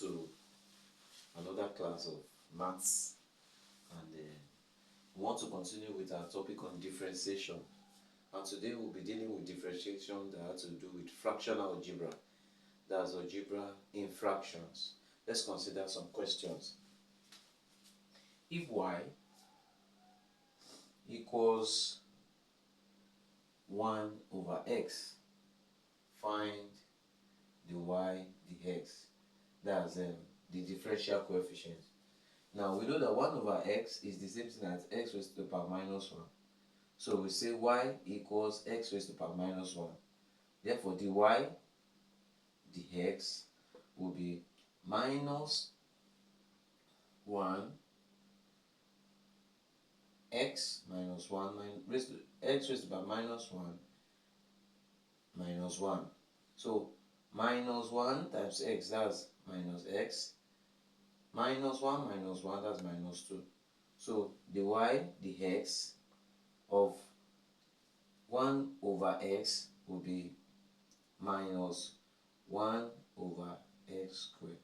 to another class of maths, and we want to continue with our topic on differentiation. And today we'll be dealing with differentiation that has to do with fractional algebra. That's algebra in fractions. Let's consider some questions. If y equals 1 over x, find the y, the x. That's the differential coefficient. Now we know that 1 over x is the same thing as x raised to the power minus 1. So we say y equals x raised to the power minus 1. Therefore the y, the x, will be minus 1 x minus 1 x raised to the power minus 1 minus 1. So minus 1 times x, that's minus x, minus 1 minus 1, that's minus 2. So the y, the x of 1 over x will be minus 1 over x squared.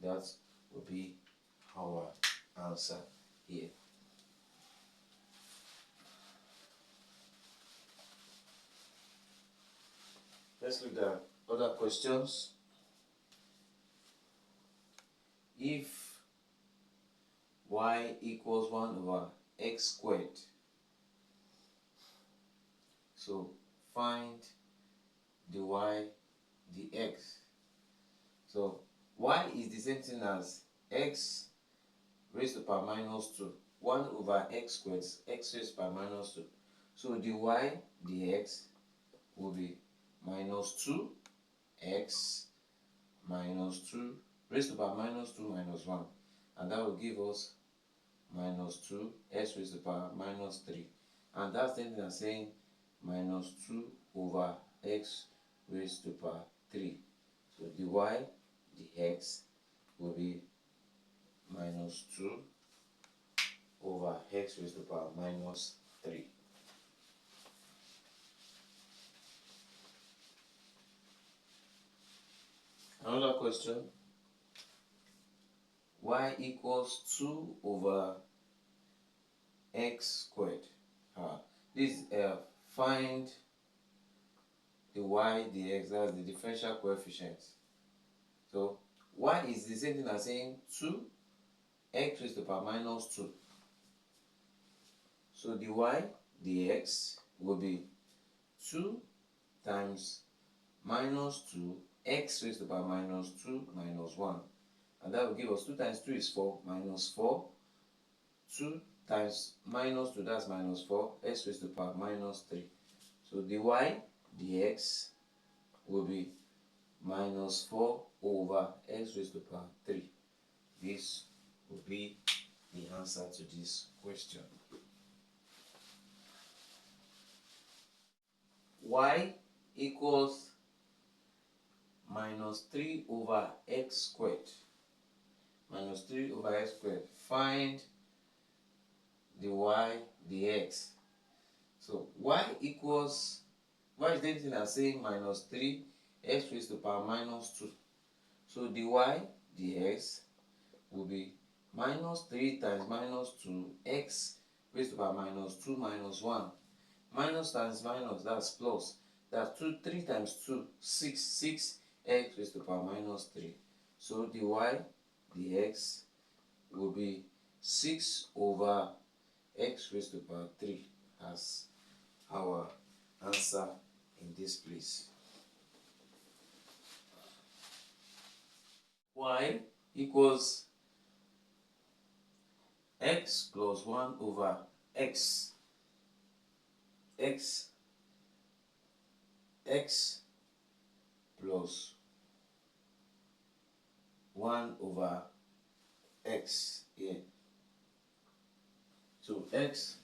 That will be our answer here. Let's look at other questions. If y equals 1 over x squared, so find the y, the x. So y is the same thing as x raised to the power minus 2. 1 over x squared is x raised to the power minus 2. So the y, the x, will be minus 2x minus 2 raised to the power minus 2 minus 1. And that will give us minus 2 x raised to the power minus 3. And that's the thing that's saying minus 2 over x raised to the power 3. So the y, the x, will be minus 2 over x raised to the power minus 3. Another question. Y equals 2 over x squared. This find the y, the x, that's the differential coefficient. So y is the same thing as saying 2 x raised to the power minus 2. So the y, the x, will be 2 times minus 2 x raised to the power minus 2 minus 1. And that will give us 2 times 2 is 4, minus 4. 2 times minus 2, that's minus 4, x raised to the power minus 3. So the y, the x, will be minus 4 over x raised to the power 3. This will be the answer to this question. Y equals minus 3 over x squared. Minus 3 over x squared. Find the y, the x. So y equals, y is the same thing as saying minus 3 x raised to the power minus 2. So the y, the x, will be minus 3 times minus 2 x raised to the power minus 2 minus 1. Minus times minus, that's plus. That's 3 times 2, 6 x raised to the power minus 3. So the y, the x, will be 6 over x raised to the power 3 as our answer in this place. Y equals x plus 1 over x. X plus 1 over x here. So x,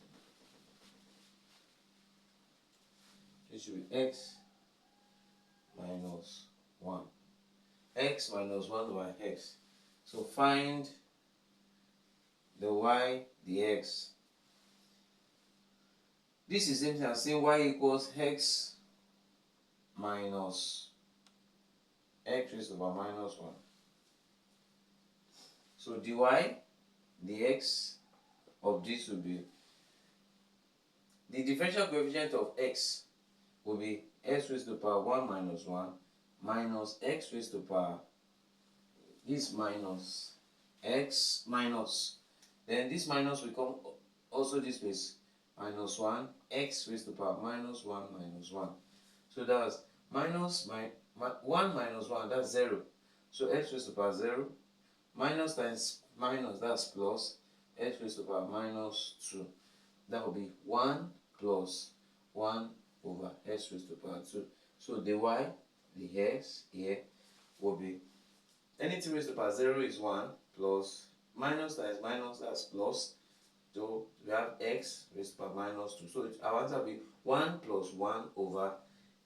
it should be x minus 1. X minus 1 over x. So find the y, the x. This is the same thing as saying y equals x minus x raised to the power minus 1. So dy dx of this will be, the differential coefficient of x will be x raised to the power 1 minus 1 minus x raised to the power, this minus x minus, then this minus will come also this place, minus 1 x raised to the power minus 1 minus 1. So that's minus 1 minus 1, that's 0. So x raised to the power 0, minus times minus, that's plus, x raised to the power minus 2. That will be 1 plus 1 over x raised to the power 2. So the y, the x here will be, anything raised to the power 0 is 1 plus, minus times minus, that's plus. So we have x raised to the power minus 2. So our answer will be 1 plus 1 over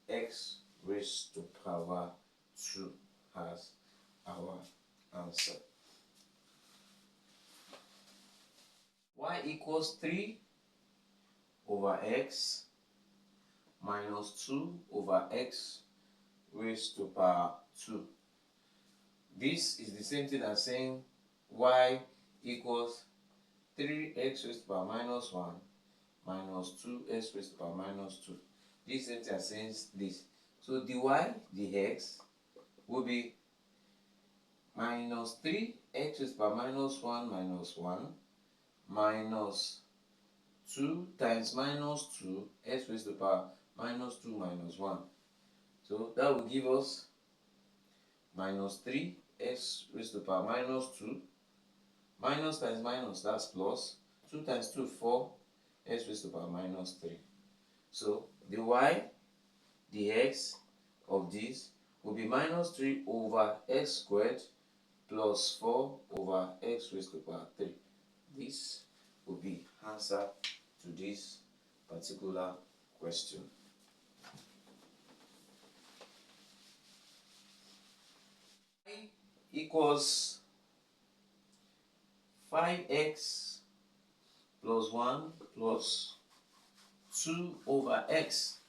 x raised to the power 2 as our answer. Y equals 3 over x minus 2 over x raised to the power 2. This is the same thing as saying y equals 3x raised to the power minus 1 minus 2x raised to the power minus 2. This same thing as saying this. So dy dx will be minus 3x raised to the power minus 1 minus 1 minus 2 times minus 2 x raised to the power minus 2 minus 1. So that will give us minus 3 x raised to the power minus 2, minus times minus, that's plus, 2 times 2, 4, x raised to the power minus 3. So the y dx of this will be minus 3 over x squared plus 4 over x raised to the power 3. This will be answer to this particular question. Y equals 5x plus 1 plus 2 over x.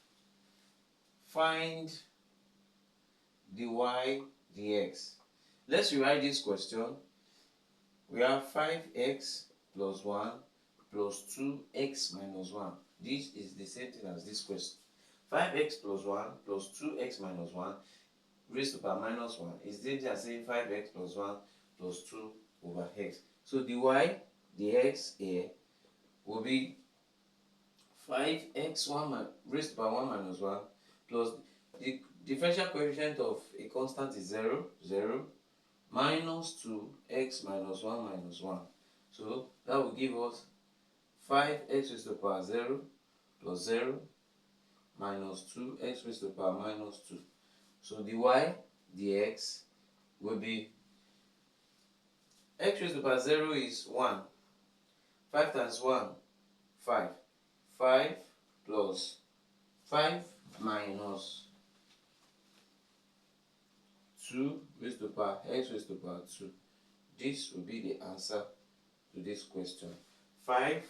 Find dy dx. Let's rewrite this question. We have 5x plus 1 plus 2x minus 1. This is the same thing as this question. 5x plus 1 plus 2x minus 1 raised to the power minus 1 is the same as saying 5x plus 1 plus 2 over x. So dy dx here will be 5x raised to the power 1 minus 1 plus the differential coefficient of a constant is 0, 0, minus 2x minus 1 minus 1. So that will give us 5x raised to the power 0 plus 0 minus 2x raised to the power minus 2. So dy dx will be, x raised to the power 0 is 1. 5 times 1, 5. 5 plus 5 minus 2 raised to the power x raised to the power 2. This will be the answer to this question. 5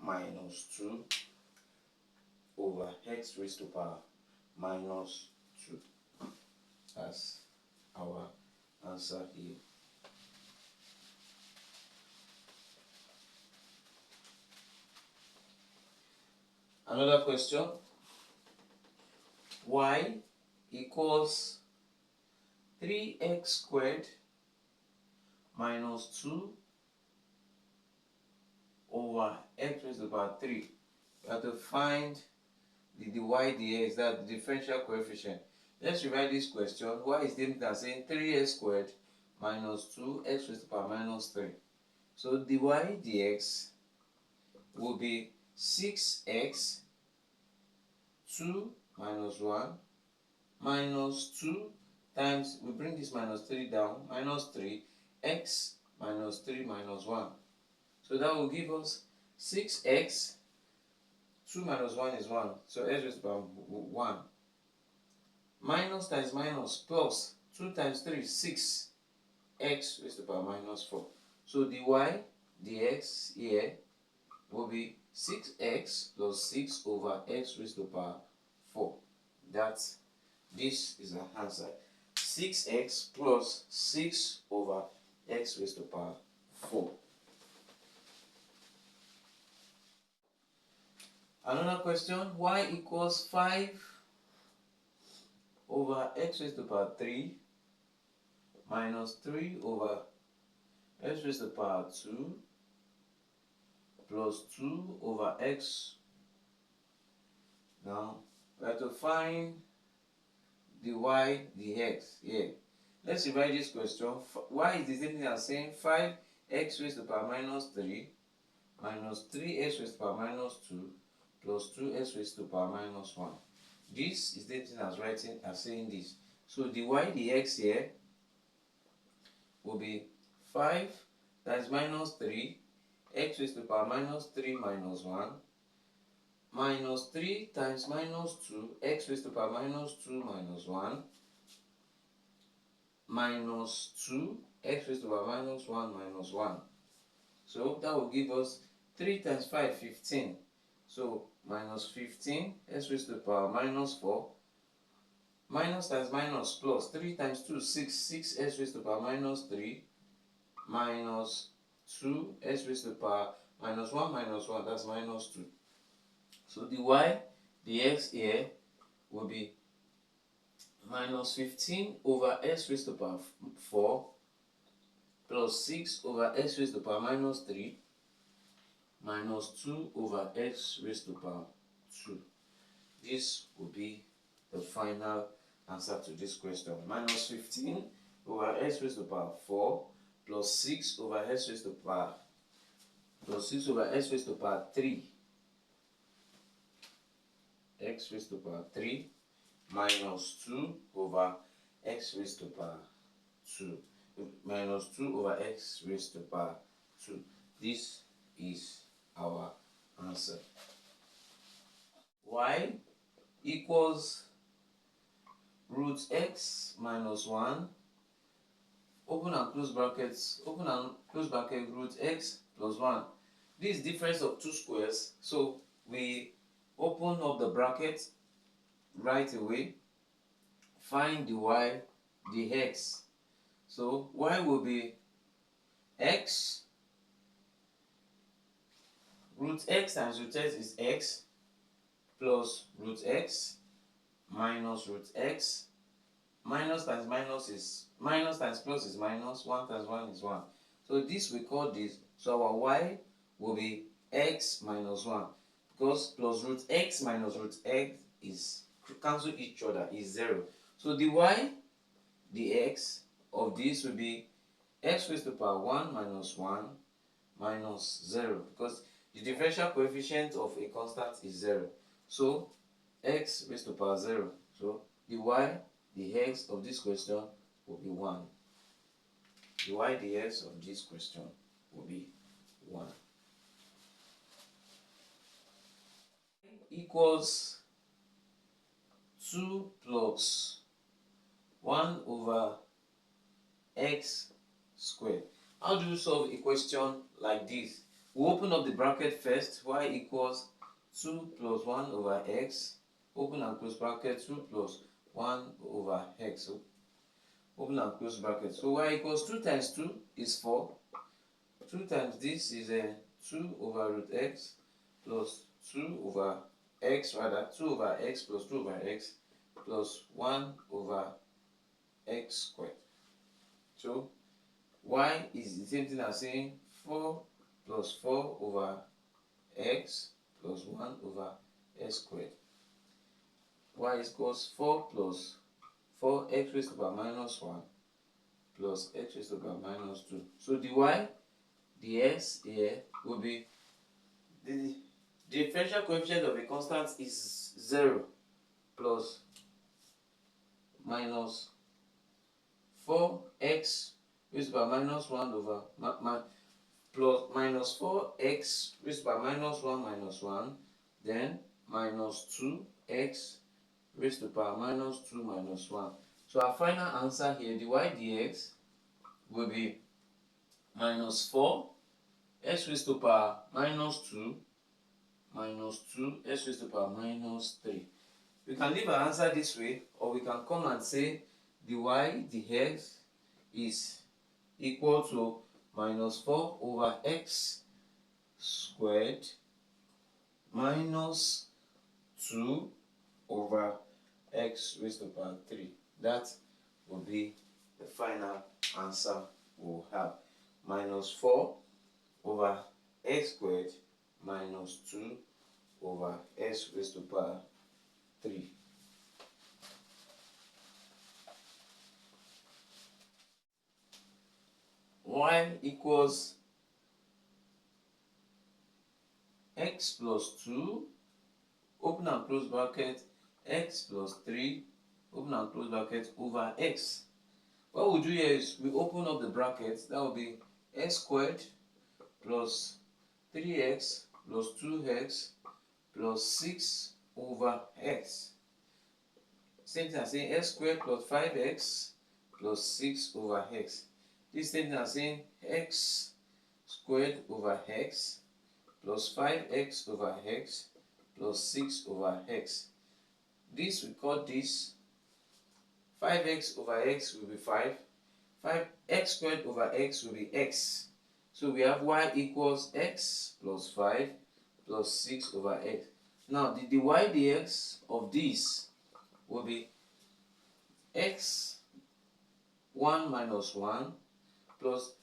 minus 2 over x raised to the power minus 2. That's our answer here. Another question. Y equals 3x squared minus 2 over x raised to the power 3. We have to find the dy dx, that the differential coefficient. Let's rewrite this question. Y is the same as saying 3x squared minus 2x raised to the power minus 3. So dy dx will be 6x 2 minus 1 minus 2 times, we bring this minus 3 down, minus 3 x minus 3 minus 1. So that will give us 6x, 2 minus 1 is 1, so x raised to the power 1, minus times minus plus 2 times 3, 6 x raised to the power minus 4. So dy dx here will be 6x plus 6 over x raised to the power 4. This is our answer. 6x plus 6 over x raised to the power 4. Another question, y equals 5 over x raised to the power 3 minus 3 over x raised to the power 2 plus 2 over x. Now we have to find the y, the x here. Let's revise this question. Y is the same thing as saying 5x raised to the power minus 3 minus 3x raised to the power minus 2 plus 2x raised to the power minus 1. This is the same thing as saying this. So the y, the x here will be 5 times minus 3 x raised to the power minus 3 minus 1 minus 3 times minus 2 x raised to the power minus 2 minus 1 minus 2 x raised to the power minus 1 minus 1. So that will give us 3 times 5, 15. So minus 15 x raised to the power minus 4 minus times minus plus 3 times 2, 6 x raised to the power minus 3 minus 2 x raised to the power minus 1, that's minus 2. So the y, the x here will be minus 15 over x raised to the power 4 plus 6 over x raised to the power minus 3 minus 2 over x raised to the power 2. This will be the final answer to this question. Minus 15 over x raised to the power 4 plus 6 over x raised to the power 3 x raised to the power 3 minus 2 over x raised to the power 2 minus 2 over x raised to the power 2. This is our answer. Y equals root x minus 1 open and close brackets, root x plus 1. This is difference of two squares, so we open up the bracket right away, find the y, the x. So y will be x, root x times root x is x plus root x minus root x. Minus times minus is minus times plus is minus, 1 times 1 is 1. So this we call this. So our y will be x minus 1 because plus root x minus root x is cancel each other, is 0. So the y, the x of this will be x raised to the power 1 minus 1 minus 0 because the differential coefficient of a constant is 0. So x raised to the power 0. So the y, the x of this question will be 1. The y, the x of this question will be 1. Equals 2 plus 1 over x squared. How do you solve a question like this? We open up the bracket first. Y equals 2 plus 1 over x. Open and close bracket. 2 plus 1 over x. So open and close bracket. So y equals 2 times 2 is 4. 2 times this is 2 over root x plus 2 over x, 2 over x plus 2 over x plus 1 over x squared. So y is the same thing as saying 4 plus 4 over x plus 1 over x squared. Y equals 4 plus 4 x raised to the power minus 1 plus x raised to the power minus 2. So the y, the x here will be the differential coefficient of a constant is 0 plus minus 4x raised to the power minus 1 over plus minus 4x raised to the power minus 1 minus 1, then minus 2x raised to the power minus 2 minus 1. So our final answer here, the y dx will be minus 4 x raised to the power minus 2 minus 2 x raised to the power minus 3. We can leave our answer this way, or we can come and say the y, the x is equal to minus 4 over x squared minus 2 over x raised to the power 3. That will be the final answer we'll have. Minus 4 over x squared minus 2 over x raised to the power 3. Y equals x plus 2, open and close bracket, x plus 3, open and close bracket, over x. What we do here is we open up the brackets. That will be x squared plus 3x plus 2x plus 6 over x. Same thing as saying x squared plus 5x plus 6 over x. This same thing as saying x squared over x plus 5x over x plus 6 over x. This, we call this 5x over x will be 5. X squared over x will be x. So we have y equals x plus 5 plus 6 over x. Now the y dx of this will be x 1 minus 1 plus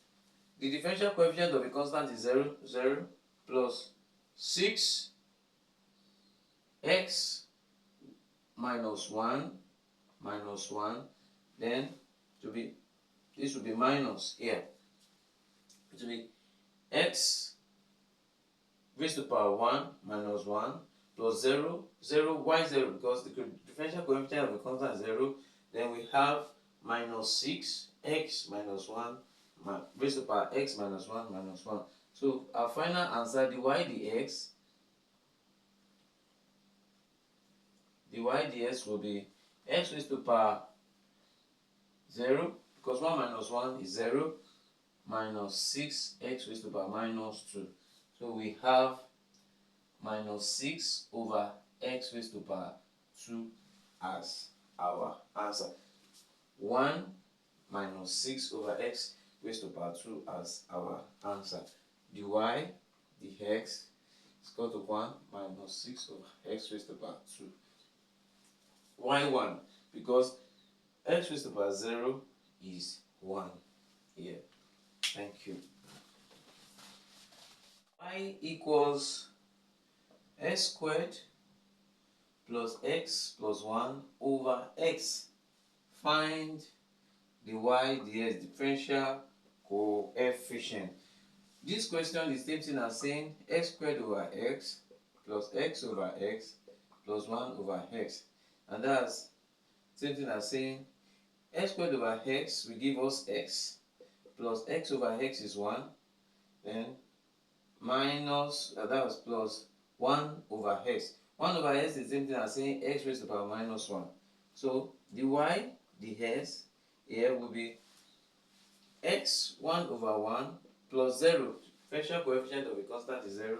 the differential coefficient of a constant is 0, 0 plus 6 x minus 1 minus 1, then to be this will be minus here. It will be x raised to the power 1 minus 1 plus 0, 0, y 0, because the differential coefficient of a constant is 0. Then we have minus 6 x minus 1 raised to the power x minus 1 minus 1. So our final answer, dy dx will be x raised to the power 0, because 1 minus 1 is 0, minus 6x raised to the power minus 2. So we have minus 6 over x raised to the power 2 as our answer. 1 minus 6 over x raised to the power 2 as our answer. Dy dx is equal to 1 minus 6 over x raised to the power 2. Why 1? Because x raised to the power 0 is 1 here. Thank you. Y equals x squared plus x plus 1 over x. Find the y dx differential coefficient. This question is the same thing as saying x squared over x plus x over x plus 1 over x. And that's the same thing as saying x squared over x will give us x plus x over x is 1, then minus, that was plus 1 over x. 1 over x is the same thing as saying x raised to the power minus 1. So the y, the s here will be x 1 over 1 plus 0, differential coefficient of a constant is 0,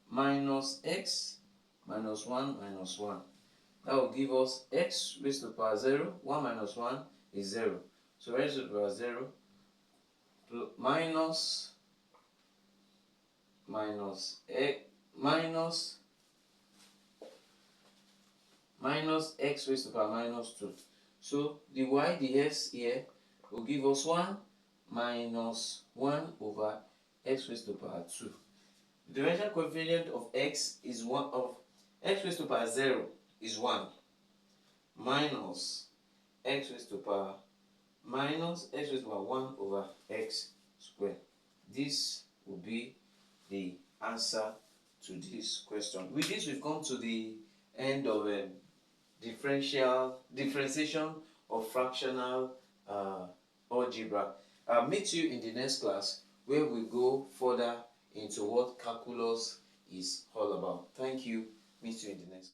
minus x minus 1 minus 1. That will give us x raised to the power 0, 1 minus 1 is 0. So raised to the power 0 minus x raised to the power minus 2. So the y dx here will give us 1 minus 1 over x raised to the power 2. The differential coefficient of x is 1 of x raised to the power 0 is 1 minus x raised to the power minus x raised to the power 1 over x squared. This will be the answer to this question. With this, we've come to the end of differentiation of fractional algebra. I'll meet you in the next class where we go further into what calculus is all about. Thank you. Meet you in the next.